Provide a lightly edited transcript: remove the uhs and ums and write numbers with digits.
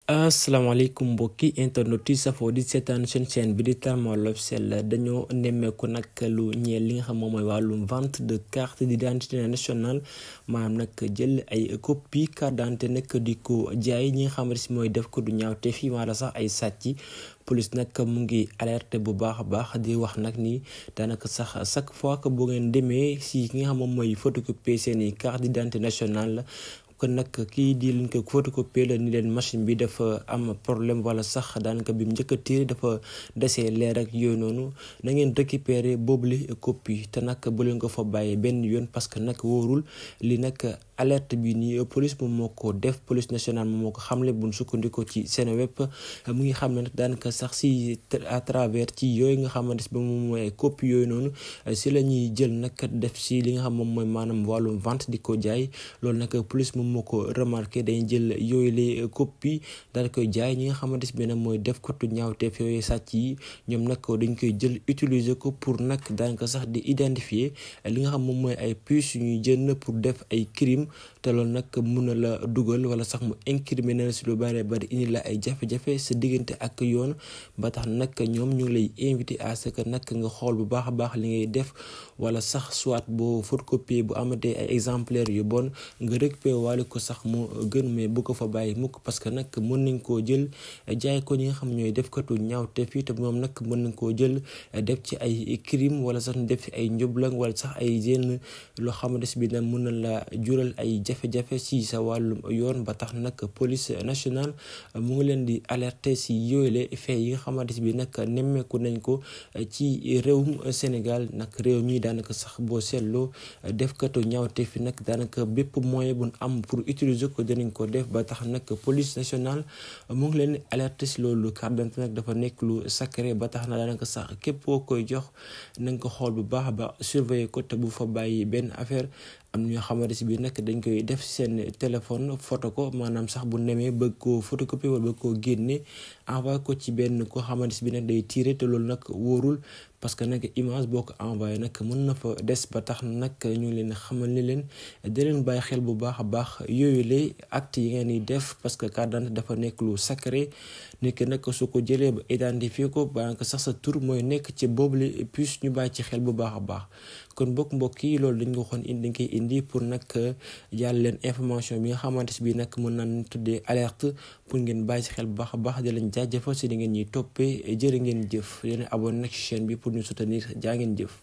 asalaamaaleykum mbokki internet yi safoo di seetaan seen chaîne bi di Thermal Officiel dañoo nemmeeku nag lu ñeel li nga xam moom mooy wàllum vente de carte d'identité nationale maanaam nag jël ay copie carte d'identité nag di ko jaay ñi nga xam ne si mooy def ko du ñaawte fii wala sax ay sàcc. police nag mu ngi alerté bu baax a baax di wax nag ni daanaka sax chaque fois que boo ngeen demee si ki nga xam moom mooy photocopier seen i carte d'identité nationale la. kon nag kii di leen ko photocopier la ni leen machine bi dafa am problème wala sax daanaka bi mu njëkk a tiir dafa desee leer ak yooyu noonu na ngeen récupérer boobule copie te nag bu leen ko fa bàyyee benn yoon parce que nag wóorul li nag alerte bi nii police moom moo ko def police nationale moom moo ko xamle bu ñu sukkandikoo ci Seneweb mu ngi xam ne nag daanaka sax si à travers ci yooyu nga xamante ne moom mooy copie yooyu noonu si la ñuy jël nag def si li nga xam moom mooy maanaam wàllum vente di ko jaay loolu nag police moom moo ko remarqué dañuy jël yooyu les copie daal koy jaay ñi nga xamante ne nag mooy def ko tu ñaawteef yooyu sàcc yi ñoom nag dañ koy jël utiliser ko pour nag daanaka sax di identifier li nga xam moom mooy ay puces yu ñuy jënd pour def ay crime te loolu nag mun na la dugal wala sax mu incriminer na si lu bari indi la ay jafe-jafe sa diggante ak yoon ba tax nag ñoom ñu ngi lay invité à ce que nag nga xool bu baax a baax li ngay def wala sax soit boo photocopier bu amatee ay exemplaires yu bon nga récupérer waale ko sax mu gën mais bu ko fa bàyyi mukk parce que nag mën nañ koo jël jaay ko ñi nga xam ñooy def katu ñaawteef yi te moom nag mën nañ koo jël def ci ay crime wala sax def ci ay njublang wala sax ay yenn loo xamante si bi nag mën na la jural ay jafe-jafe si sa wàllum yoon ba tax nag police nationale mu ngi leen di alerter si yooyule fait yi nga xamante si bi nag nemmeeku nañ ko ci réewum Sénégal nag réew mi daanaka sax boo seetloo def katu ñaawteef yi nag daanaka bépp moyen bu am pour utiliser ko dinañ ko def ba tax nag police nationale mu ngi leen alerter si loolu carte d'identité nag dafa nekk lu sacré ba tax na daanaka sax képp koo koy jox nañ ko xool bu baax ba surveiller ko te bu fa bàyyi benn affaire. am na ñoo xamante si biir nag dañ koy def si seen téléphone photo ko maanaam sax bu nemee bëgg koo photocopier wala bëgg koo génne envoyé ko ci benn koo xamante si biir nag day tirer te loolu nag wóorul parce que nag image boo ko envoyé nag mën na fa des ba tax nag ñu ngi leen xamal ni leen di leen bàyyi xel bu baax a baax yooyu lay acte yi ngeen di def parce que carte d'identité dafa nekk lu sacré nit ki nag su ko jëlee ba identifier ko ba nga sax sa tur mooy nekk ci boobule puce ñu bàyyi ci xel bu baax a baax kon mbokk yi loolu dañ ko waxoon dañ koy indi pour nag jàll leen information bi nga xamante si bii nag mën naan tuddee alerte pour ngeen bàyyi si xel bu baax a baax di leen jaajëfal si di ngeen ñuy toppee jërë ngeen jëf yéen abonné nag ci chaîne bi pour ñu soutenir jaa ngeen jëf.